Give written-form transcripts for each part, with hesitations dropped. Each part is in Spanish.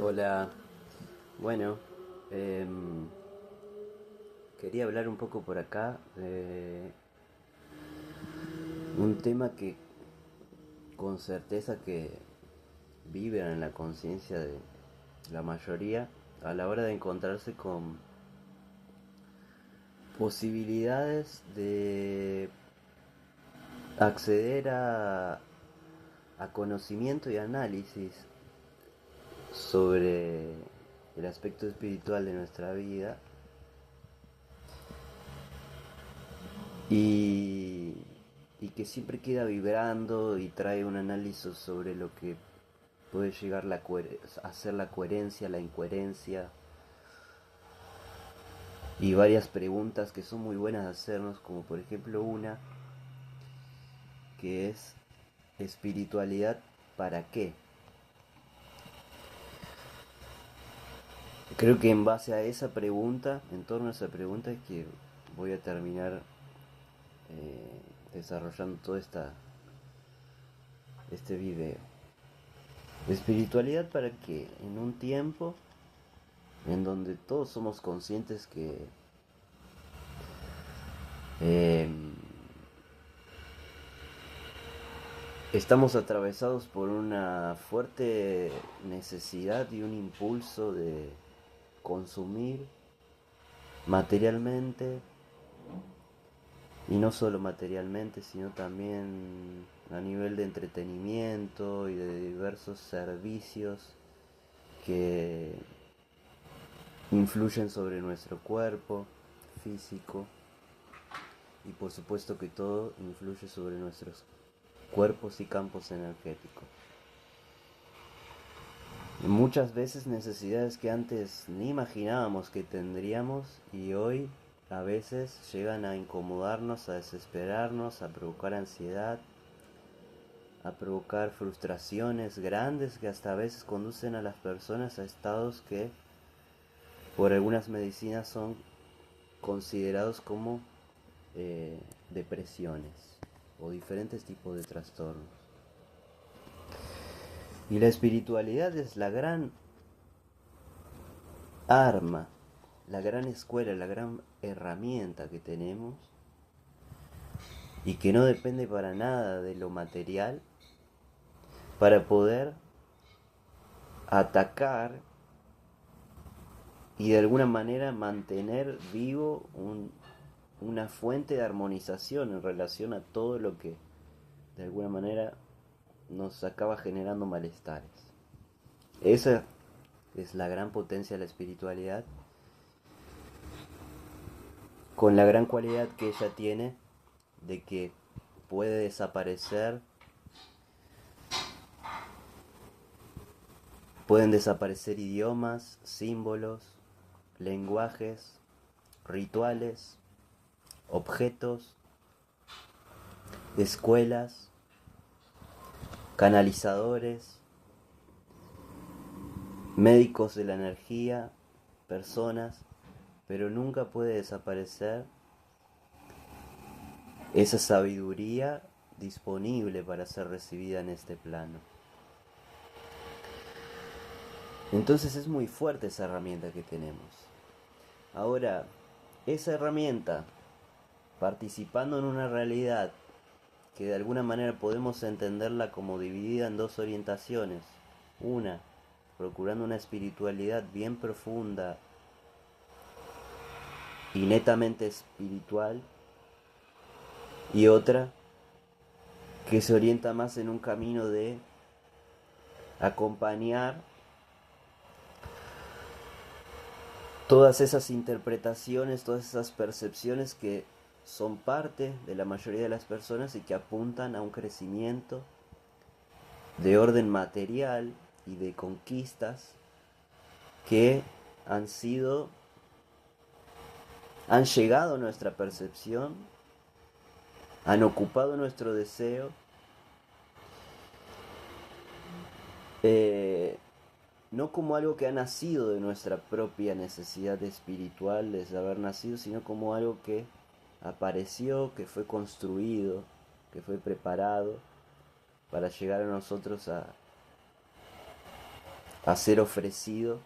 Hola, bueno, em, quería hablar un poco por acá de un tema que con certeza que vive en la conciencia de la mayoría a la hora de encontrarse con posibilidades de acceder a conocimiento y análisis sobre el aspecto espiritual de nuestra vida y, y que siempre queda vibrando y trae un análisis sobre lo que puede llegar a ser la coherencia, la incoherencia y varias preguntas que son muy buenas de hacernos, como por ejemplo una que es espiritualidad para qué. Creo que en base a esa pregunta, en torno a esa pregunta es que voy a terminar desarrollando todo este video. Espiritualidad para que en un tiempo en donde todos somos conscientes que eh, estamos atravesados por una fuerte necesidad y un impulso de consumir materialmente, y no solo materialmente, sino también a nivel de entretenimiento y de diversos servicios que influyen sobre nuestro cuerpo físico, y por supuesto que todo influye sobre nuestros cuerpos y campos energéticos. Muchas veces necesidades que antes ni imaginábamos que tendríamos y hoy a veces llegan a incomodarnos, a desesperarnos, a provocar ansiedad, a provocar frustraciones grandes que hasta a veces conducen a las personas a estados que por algunas medicinas son considerados como eh, depresiones o diferentes tipos de trastornos. Y la espiritualidad es la gran arma, la gran escuela, la gran herramienta que tenemos y que no depende para nada de lo material para poder atacar y de alguna manera mantener vivo una fuente de armonización en relación a todo lo que de alguna manera nos acaba generando malestares. Esa es la gran potencia de la espiritualidad, con la gran cualidad que ella tiene de que puede desaparecer, pueden desaparecer idiomas, símbolos, lenguajes, rituales, objetos, escuelas, canalizadores, médicos de la energía, personas, pero nunca puede desaparecer esa sabiduría disponible para ser recibida en este plano. Entonces es muy fuerte esa herramienta que tenemos. Ahora, esa herramienta, participando en una realidad que de alguna manera podemos entenderla como dividida en dos orientaciones. Una, procurando una espiritualidad bien profunda y netamente espiritual, y otra que se orienta más en un camino de acompañar todas esas interpretaciones, todas esas percepciones que son parte de la mayoría de las personas y que apuntan a un crecimiento de orden material y de conquistas que han sido, han llegado a nuestra percepción, han ocupado nuestro deseo, eh, no como algo que ha nacido de nuestra propia necesidad espiritual de haber nacido, sino como algo que apareció, que fue construido, que fue preparado para llegar a nosotros a ser ofrecido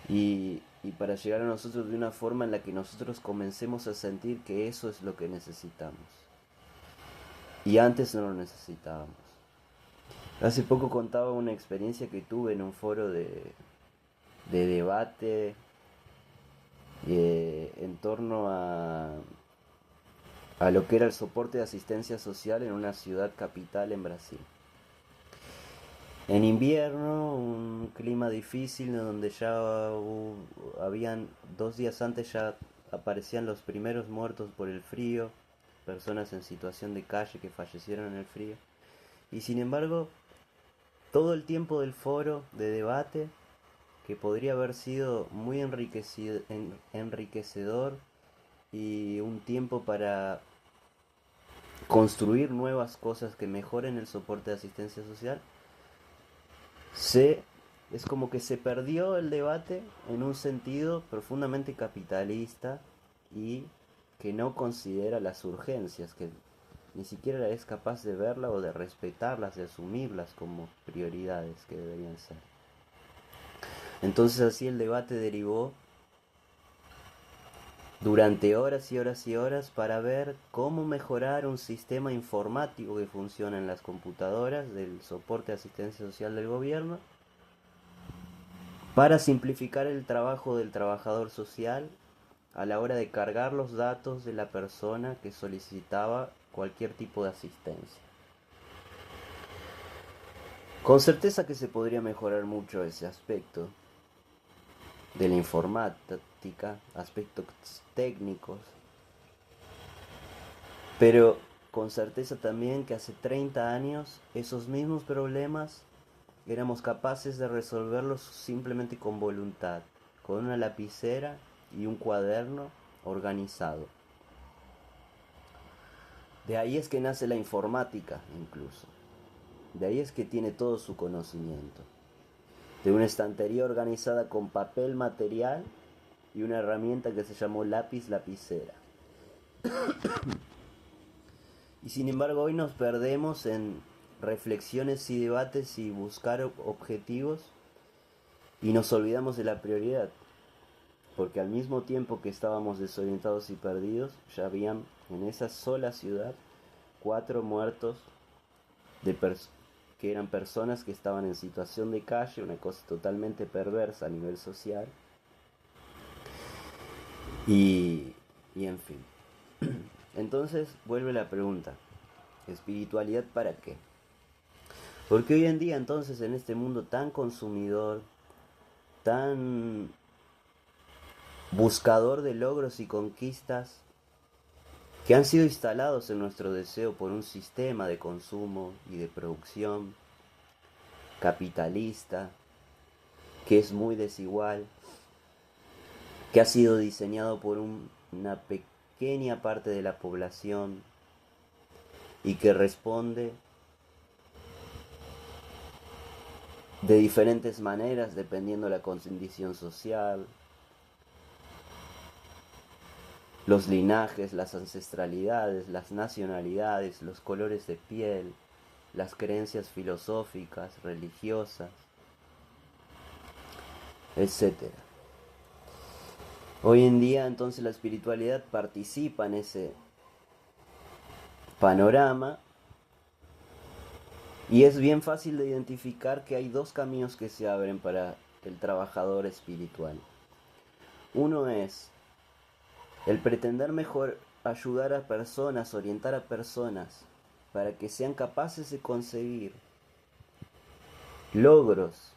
y para llegar a nosotros de una forma en la que nosotros comencemos a sentir que eso es lo que necesitamos. Y antes no lo necesitábamos. Hace poco contaba una experiencia que tuve en un foro de debate en torno a lo que era el soporte de asistencia social en una ciudad capital en Brasil. En invierno, un clima difícil donde ya habían 2 días antes ya aparecían los primeros muertos por el frío, personas en situación de calle que fallecieron en el frío. Y sin embargo, todo el tiempo del foro de debate, que podría haber sido muy enriquecedor y un tiempo para construir nuevas cosas que mejoren el soporte de asistencia social, es como que se perdió el debate en un sentido profundamente capitalista y que no considera las urgencias, que ni siquiera es capaz de verlas o de respetarlas, de asumirlas como prioridades que deberían ser. Entonces así el debate derivó durante horas y horas y horas para ver cómo mejorar un sistema informático que funciona en las computadoras del soporte de asistencia social del gobierno, para simplificar el trabajo del trabajador social a la hora de cargar los datos de la persona que solicitaba cualquier tipo de asistencia. Con certeza que se podría mejorar mucho ese aspecto de la informática, aspectos técnicos, pero con certeza también que hace 30 años esos mismos problemas éramos capaces de resolverlos simplemente con voluntad, con una lapicera y un cuaderno organizado. De ahí es que nace la informática incluso. De ahí es que tiene todo su conocimiento. De una estantería organizada con papel material y una herramienta que se llamó lápiz lapicera. Y sin embargo hoy nos perdemos en reflexiones y debates y buscar objetivos y nos olvidamos de la prioridad. Porque al mismo tiempo que estábamos desorientados y perdidos, ya habían en esa sola ciudad 4 muertos que eran personas que estaban en situación de calle, una cosa totalmente perversa a nivel social. Y, y en fin. Entonces vuelve la pregunta, ¿espiritualidad para qué? Porque hoy en día entonces en este mundo tan consumidor, tan buscador de logros y conquistas que han sido instalados en nuestro deseo por un sistema de consumo y de producción capitalista, que es muy desigual, que ha sido diseñado por una pequeña parte de la población y que responde de diferentes maneras dependiendo de la condición social, los linajes, las ancestralidades, las nacionalidades, los colores de piel, las creencias filosóficas, religiosas, etcétera. Hoy en día entonces la espiritualidad participa en ese panorama y es bien fácil de identificar que hay 2 caminos que se abren para el trabajador espiritual. Uno es el pretender mejor ayudar a personas, orientar a personas para que sean capaces de conseguir logros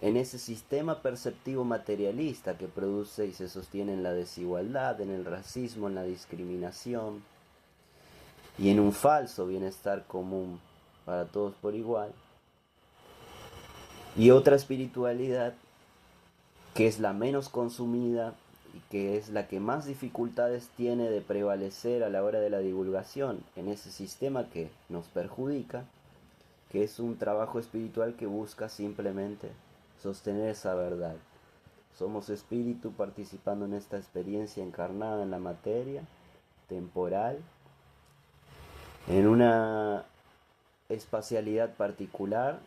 en ese sistema perceptivo materialista que produce y se sostiene en la desigualdad, en el racismo, en la discriminación y en un falso bienestar común para todos por igual. Y otra espiritualidad que es la menos consumida y que es la que más dificultades tiene de prevalecer a la hora de la divulgación en ese sistema que nos perjudica, que es un trabajo espiritual que busca simplemente sostener esa verdad. Somos espíritu participando en esta experiencia encarnada en la materia, temporal, en una espacialidad particular,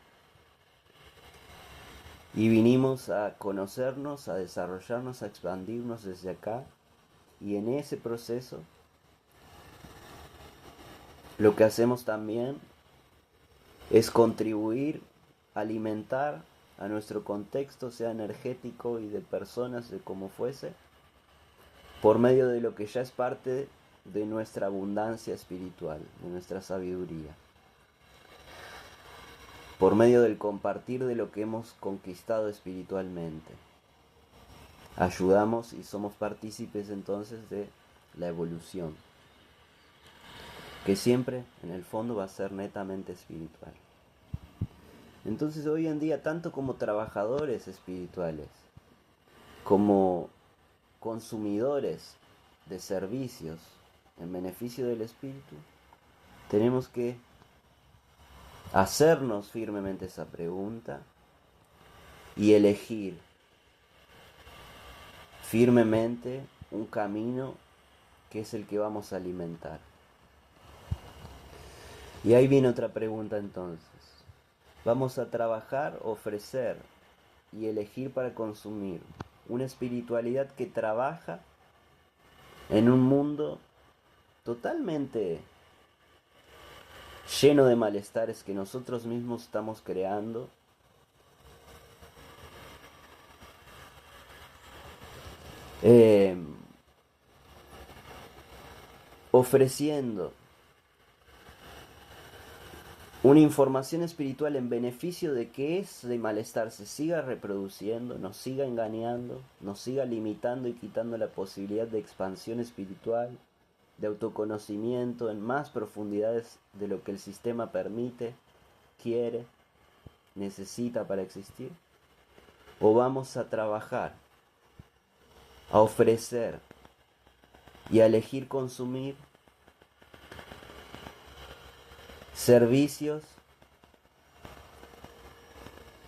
Y vinimos a conocernos, a desarrollarnos, a expandirnos desde acá. Y en ese proceso, lo que hacemos también es contribuir, alimentar a nuestro contexto, sea energético y de personas, de como fuese, por medio de lo que ya es parte de nuestra abundancia espiritual, de nuestra sabiduría, por medio del compartir de lo que hemos conquistado espiritualmente. Ayudamos y somos partícipes entonces de la evolución, que siempre en el fondo va a ser netamente espiritual. Entonces hoy en día, tanto como trabajadores espirituales, como consumidores de servicios en beneficio del espíritu, tenemos que hacernos firmemente esa pregunta y elegir firmemente un camino que es el que vamos a alimentar. Y ahí viene otra pregunta entonces. Vamos a trabajar, ofrecer y elegir para consumir una espiritualidad que trabaja en un mundo totalmente lleno de malestares que nosotros mismos estamos creando, ofreciendo una información espiritual en beneficio de que ese malestar se siga reproduciendo, nos siga engañando, nos siga limitando y quitando la posibilidad de expansión espiritual, de autoconocimiento en más profundidades de lo que el sistema permite, quiere, necesita para existir. O vamos a trabajar, a ofrecer y a elegir consumir servicios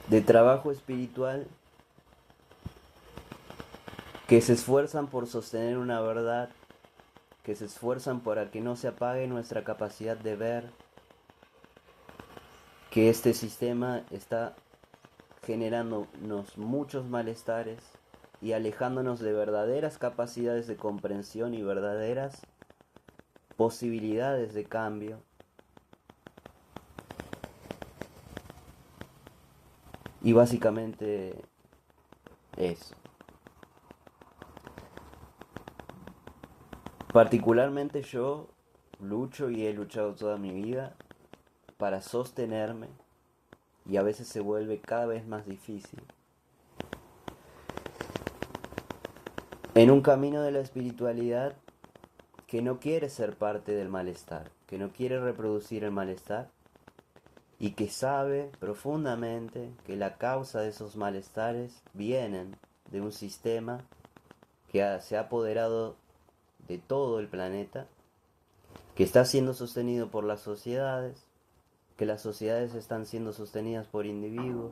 de trabajo espiritual que se esfuerzan por sostener una verdad, que se esfuerzan para que no se apague nuestra capacidad de ver que este sistema está generándonos muchos malestares y alejándonos de verdaderas capacidades de comprensión y verdaderas posibilidades de cambio. Y básicamente eso. Particularmente yo lucho y he luchado toda mi vida para sostenerme, y a veces se vuelve cada vez más difícil, en un camino de la espiritualidad que no quiere ser parte del malestar, que no quiere reproducir el malestar, y que sabe profundamente que la causa de esos malestares vienen de un sistema que se ha apoderado de todo el planeta, que está siendo sostenido por las sociedades, que las sociedades están siendo sostenidas por individuos,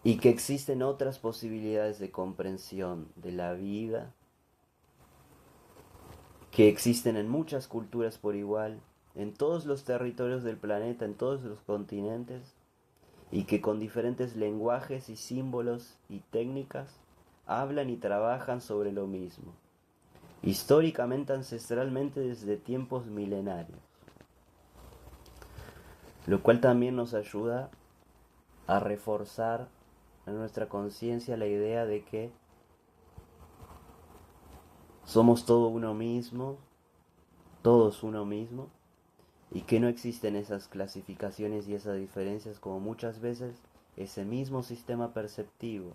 y que existen otras posibilidades de comprensión de la vida, que existen en muchas culturas por igual, en todos los territorios del planeta, en todos los continentes, y que con diferentes lenguajes y símbolos y técnicas hablan y trabajan sobre lo mismo, históricamente, ancestralmente, desde tiempos milenarios, lo cual también nos ayuda a reforzar en nuestra conciencia la idea de que somos todo uno mismo, todos uno mismo, y que no existen esas clasificaciones y esas diferencias como muchas veces ese mismo sistema perceptivo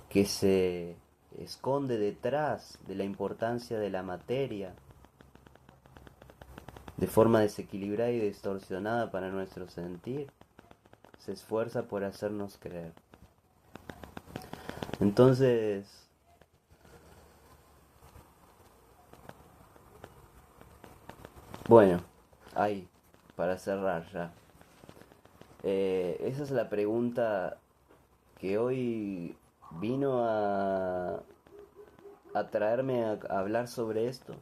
que se esconde detrás de la importancia de la materia de forma desequilibrada y distorsionada para nuestro sentir, se esfuerza por hacernos creer. Entonces, bueno, ahí, para cerrar ya. Esa es la pregunta que hoy vino a traerme a hablar sobre esto.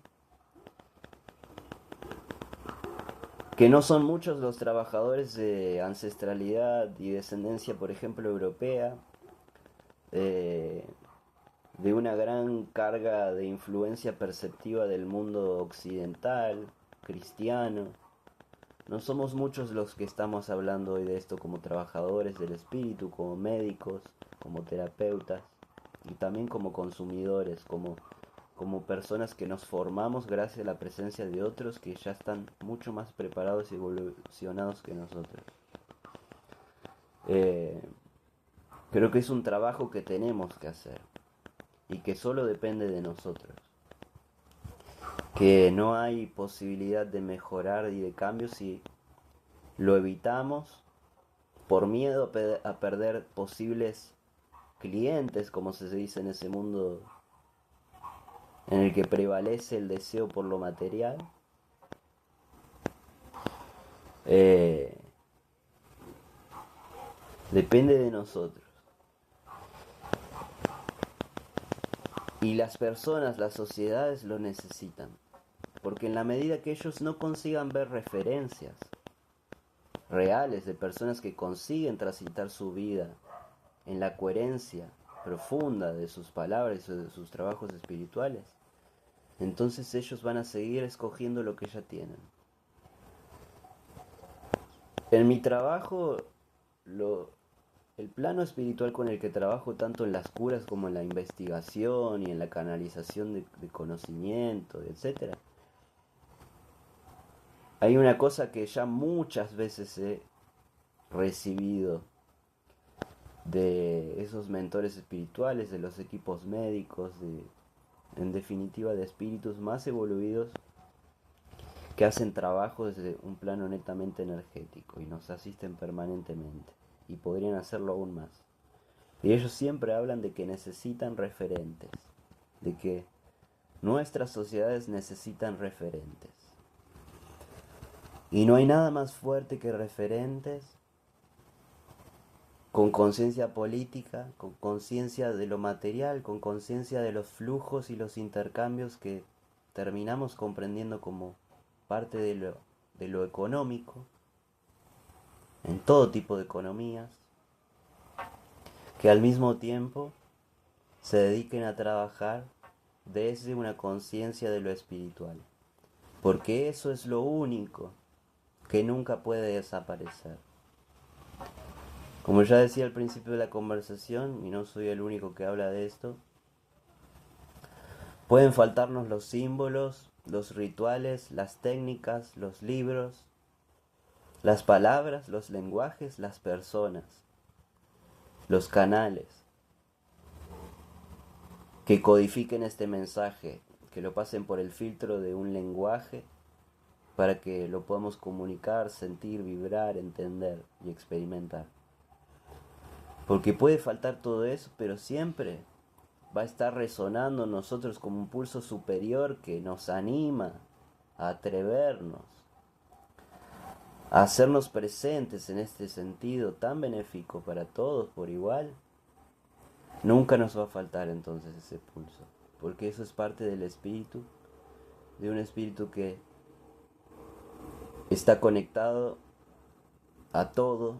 que no son muchos los trabajadores de ancestralidad y descendencia, por ejemplo, europea, eh, de una gran carga de influencia perceptiva del mundo occidental, cristiano. No somos muchos los que estamos hablando hoy de esto como trabajadores del espíritu, como médicos, como terapeutas y también como consumidores, como personas que nos formamos gracias a la presencia de otros que ya están mucho más preparados y evolucionados que nosotros. Eh, Creo que es un trabajo que tenemos que hacer y que solo depende de nosotros. Que no hay posibilidad de mejorar y de cambio si lo evitamos por miedo a perder posibles clientes, como se dice en ese mundo en el que prevalece el deseo por lo material. Eh, Depende de nosotros. Y las personas, las sociedades lo necesitan. Porque en la medida que ellos no consigan ver referencias reales de personas que consiguen transitar su vida en la coherencia profunda de sus palabras y de sus trabajos espirituales, entonces ellos van a seguir escogiendo lo que ya tienen. En mi trabajo, el plano espiritual con el que trabajo tanto en las curas como en la investigación y en la canalización de conocimiento, etc. Hay una cosa que ya muchas veces he recibido de esos mentores espirituales, de los equipos médicos, en definitiva de espíritus más evoluidos que hacen trabajo desde un plano netamente energético y nos asisten permanentemente y podrían hacerlo aún más. Y ellos siempre hablan de que necesitan referentes, de que nuestras sociedades necesitan referentes. Y no hay nada más fuerte que referentes con conciencia política, con conciencia de lo material, con conciencia de los flujos y los intercambios que terminamos comprendiendo como parte de lo económico, en todo tipo de economías, que al mismo tiempo se dediquen a trabajar desde una conciencia de lo espiritual, porque eso es lo único que nunca puede desaparecer. Como ya decía al principio de la conversación, y no soy el único que habla de esto, pueden faltarnos los símbolos, los rituales, las técnicas, los libros, las palabras, los lenguajes, las personas, los canales que codifiquen este mensaje, que lo pasen por el filtro de un lenguaje para que lo podamos comunicar, sentir, vibrar, entender y experimentar. Porque puede faltar todo eso, pero siempre va a estar resonando en nosotros como un pulso superior que nos anima a atrevernos, a hacernos presentes en este sentido tan benéfico para todos por igual. Nunca nos va a faltar entonces ese pulso, porque eso es parte del espíritu, de un espíritu que está conectado a todo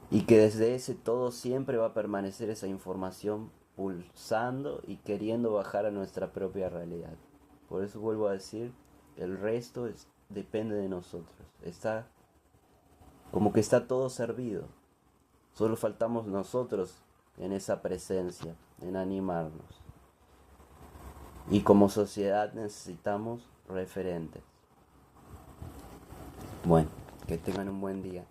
y que desde ese todo siempre va a permanecer esa información pulsando y queriendo bajar a nuestra propia realidad. Por eso vuelvo a decir, el resto depende de nosotros. Está como que está todo servido. Solo faltamos nosotros en esa presencia, en animarnos. Y como sociedad necesitamos referentes. Bueno, que tengan un buen día.